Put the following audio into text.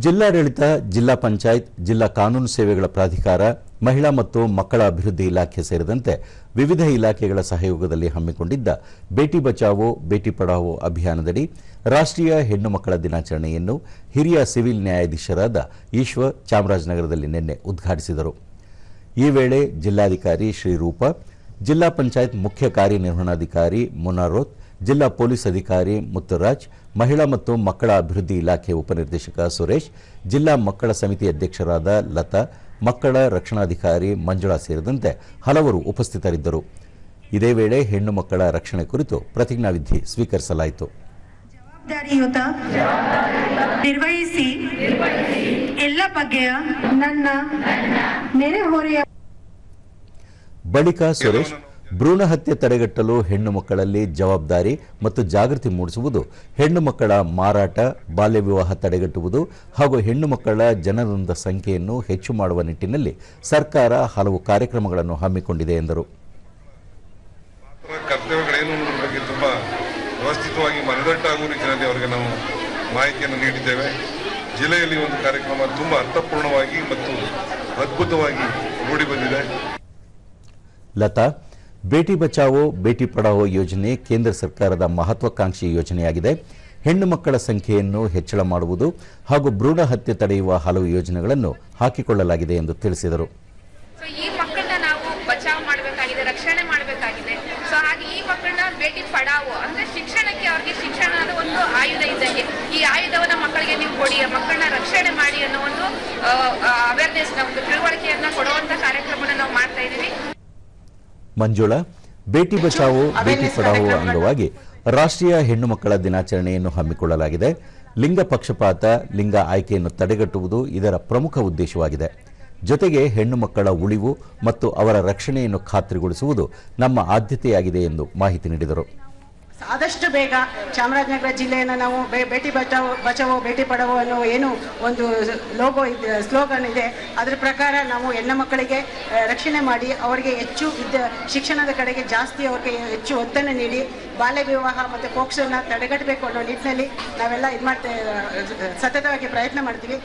ಜಿಲ್ಲಾಡಳಿತ, ಜಿಲ್ಲಾ ಪಂಚಾಯತ್, ಜಿಲ್ಲಾ ಕಾನೂನು ಸೇವೆಗಳ ಪ್ರಾಧಿಕಾರ, ಮಹಿಳಾ ಮತ್ತು ಮಕ್ಕಳ ಅಭಿವೃದ್ಧಿ ಇಲಾಖೆ ಸೇರಿದಂತೆ ವಿವಿಧ ಇಲಾಖೆಗಳ ಸಹಯೋಗದಲ್ಲಿ ಹಮ್ಮಿಕೊಂಡಿದ್ದ ಬೇಟಿ ಬಚಾವೋ ಬೇಟಿ ಪಢಾವೋ ಅಭಿಯಾನದಡಿ ರಾಷ್ಟ್ರೀಯ ಹೆಣ್ಣು ಮಕ್ಕಳ ದಿನಾಚರಣೆಯನ್ನು ಹಿರಿಯ ಸಿವಿಲ್ ನ್ಯಾಯಾಧೀಶರಾದ ಈಶ್ವರ್ ಚಾಮರಾಜನಗರದಲ್ಲಿ ನಿನ್ನೆ ಉದ್ಘಾಟಿಸಿದರು. ಈ ವೇಳೆ ಜಿಲ್ಲಾಧಿಕಾರಿ ಶ್ರೀರೂಪ, ಜಿಲ್ಲಾ ಪಂಚಾಯತ್ ಮುಖ್ಯ ಕಾರ್ಯನಿರ್ವಹಣಾಧಿಕಾರಿ ಮುನಾರೋತ್, ಜಿಲ್ಲಾ ಪೊಲೀಸ್ ಅಧಿಕಾರಿ ಮುತ್ತುರಾಜ್, ಮಹಿಳಾ ಮತ್ತು ಮಕ್ಕಳ ಅಭಿವೃದ್ಧಿ ಇಲಾಖೆ ಉಪನಿರ್ದೇಶಕ ಸುರೇಶ್, ಜಿಲ್ಲಾ ಮಕ್ಕಳ ಸಮಿತಿ ಅಧ್ಯಕ್ಷರಾದ ಲತಾ, ಮಕ್ಕಳ ರಕ್ಷಣಾಧಿಕಾರಿ ಮಂಜುಳಾ ಸೇರಿದಂತೆ ಹಲವರು ಉಪಸ್ಥಿತರಿದ್ದರು. ಇದೇ ವೇಳೆ ಹೆಣ್ಣು ಮಕ್ಕಳ ರಕ್ಷಣೆ ಕುರಿತು ಪ್ರತಿಜ್ಞಾವಿಧಿ ಸ್ವೀಕರಿಸಲಾಯಿತು. ಜವಾಬ್ದಾರಿಯುತ ನಿರ್ವಹಿಸಿ ಎಲ್ಲ ಬಗೆಯ ನನ್ನ ನೆರೆಹೊರೆಯ ಬಳಿಕ ಸುರೇಶ್ ಭ್ರೂಣ ಹತ್ಯೆ ತಡೆಗಟ್ಟಲು ಹೆಣ್ಣು ಮಕ್ಕಳಲ್ಲಿ ಜವಾಬ್ದಾರಿ ಮತ್ತು ಜಾಗೃತಿ ಮೂಡಿಸುವುದು, ಹೆಣ್ಣು ಮಕ್ಕಳ ಮಾರಾಟ, ಬಾಲ್ಯ ವಿವಾಹ ತಡೆಗಟ್ಟುವುದು ಹಾಗೂ ಹೆಣ್ಣು ಮಕ್ಕಳ ಜನನದ ಸಂಖ್ಯೆಯನ್ನು ಹೆಚ್ಚು ಮಾಡುವ ನಿಟ್ಟಿನಲ್ಲಿ ಸರ್ಕಾರ ಹಲವು ಕಾರ್ಯಕ್ರಮಗಳನ್ನು ಹಮ್ಮಿಕೊಂಡಿದೆ ಎಂದರು. ಕರ್ತವ್ಯಗಳೇನು ಅನ್ನೋದ್ರ ಬಗ್ಗೆ ತುಂಬಾ ವ್ಯವಸ್ಥಿತವಾಗಿ ಮನದಟ್ಟಾಗುವ ರೀತಿಯಲ್ಲಿ ಅವರಿಗೆ ನಾವು ಮಾಹಿತಿಯನ್ನು ನೀಡಿದ್ದೇವೆ. ಜಿಲ್ಲೆಯಲ್ಲಿ ಒಂದು ಕಾರ್ಯಕ್ರಮ ತುಂಬಾ ಅರ್ಥಪೂರ್ಣವಾಗಿ ಮತ್ತು ಅದ್ಭುತವಾಗಿ ಮೂಡಿಬಂದಿದೆ. ಲತಾ, ಬೇಟಿ ಬಚಾವೋ ಬೇಟಿ ಪಢಾವೋ ಯೋಜನೆ ಕೇಂದ್ರ ಸರ್ಕಾರದ ಮಹತ್ವಾಕಾಂಕ್ಷಿ ಯೋಜನೆಯಾಗಿದೆ. ಹೆಣ್ಣು ಮಕ್ಕಳ ಸಂಖ್ಯೆಯನ್ನು ಹೆಚ್ಚಳ ಮಾಡುವುದು ಹಾಗೂ ಭ್ರೂಣ ಹತ್ಯೆ ತಡೆಯುವ ಹಲವು ಯೋಜನೆಗಳನ್ನು ಹಾಕಿಕೊಳ್ಳಲಾಗಿದೆ ಎಂದು ತಿಳಿಸಿದರು. ಈ ಮಕ್ಕಳನ್ನ ನಾವು ಬಚಾವ್ ಮಾಡಬೇಕಾಗಿದೆ, ರಕ್ಷಣೆ ಮಾಡಬೇಕಾಗಿದೆ. ಸೊ ಹಾಗೆ ಈ ಮಕ್ಕಳನ್ನ ಬೇಟಿ ಪಢಾವೋ ಅಂದ್ರೆ ಶಿಕ್ಷಣಕ್ಕೆ, ಅವ್ರಿಗೆ ಶಿಕ್ಷಣ ಅನ್ನೋ ಒಂದು ಆಯುಧ ಇದ್ದಂಗೆ. ಈ ಆಯುಧವನ್ನ ಮಕ್ಕಳಿಗೆ ನೀವು ಕೊಡಿ, ಮಕ್ಕಳನ್ನ ರಕ್ಷಣೆ ಮಾಡಿ ಅನ್ನೋ ಒಂದು ಅವೇರ್ನೆಸ್, ಒಂದು ತಿಳುವಳಿಕೆಯನ್ನ ಕೊಡುವಂತ ಕಾರ್ಯಕ್ರಮನ ನಾವು ಮಾಡ್ತಾ ಇದೀವಿ. ಮಂಜುಳಾ, ಬೇಟಿ ಬಚಾವೋ ಬೇಟಿ ಪಢಾವೋ ಅಂಗವಾಗಿ ರಾಷ್ಟ್ರೀಯ ಹೆಣ್ಣು ಮಕ್ಕಳ ದಿನಾಚರಣೆಯನ್ನು ಹಮ್ಮಿಕೊಳ್ಳಲಾಗಿದೆ. ಲಿಂಗ ಪಕ್ಷಪಾತ, ಲಿಂಗ ಆಯ್ಕೆಯನ್ನು ತಡೆಗಟ್ಟುವುದು ಇದರ ಪ್ರಮುಖ ಉದ್ದೇಶವಾಗಿದೆ. ಜೊತೆಗೆ ಹೆಣ್ಣು ಮಕ್ಕಳ ಉಳಿವು ಮತ್ತು ಅವರ ರಕ್ಷಣೆಯನ್ನು ಖಾತ್ರಿಗೊಳಿಸುವುದು ನಮ್ಮ ಆದ್ಯತೆಯಾಗಿದೆ ಎಂದು ಮಾಹಿತಿ ನೀಡಿದರು. ಆದಷ್ಟು ಬೇಗ ಚಾಮರಾಜನಗರ ಜಿಲ್ಲೆಯನ್ನು ನಾವು ಬೇಟಿ ಬಚಾವೋ ಬೇಟಿ ಪಢಾವೋ ಅನ್ನೋ ಏನು ಒಂದು ಸ್ಲೋಗನ್ ಇದೆ, ಅದರ ಪ್ರಕಾರ ನಾವು ಹೆಣ್ಣು ಮಕ್ಕಳಿಗೆ ರಕ್ಷಣೆ ಮಾಡಿ ಅವರಿಗೆ ಹೆಚ್ಚು ಶಿಕ್ಷಣದ ಕಡೆಗೆ ಜಾಸ್ತಿ ಅವ್ರಿಗೆ ಹೆಚ್ಚು ಒತ್ತನ್ನು ನೀಡಿ ಬಾಲ್ಯ ವಿವಾಹ ಮತ್ತು ಪೋಕ್ಸೋನ ತಡೆಗಟ್ಟಬೇಕು ಅನ್ನೋ ನಿಟ್ಟಿನಲ್ಲಿ ನಾವೆಲ್ಲ ಸತತವಾಗಿ ಪ್ರಯತ್ನ ಮಾಡ್ತೀವಿ.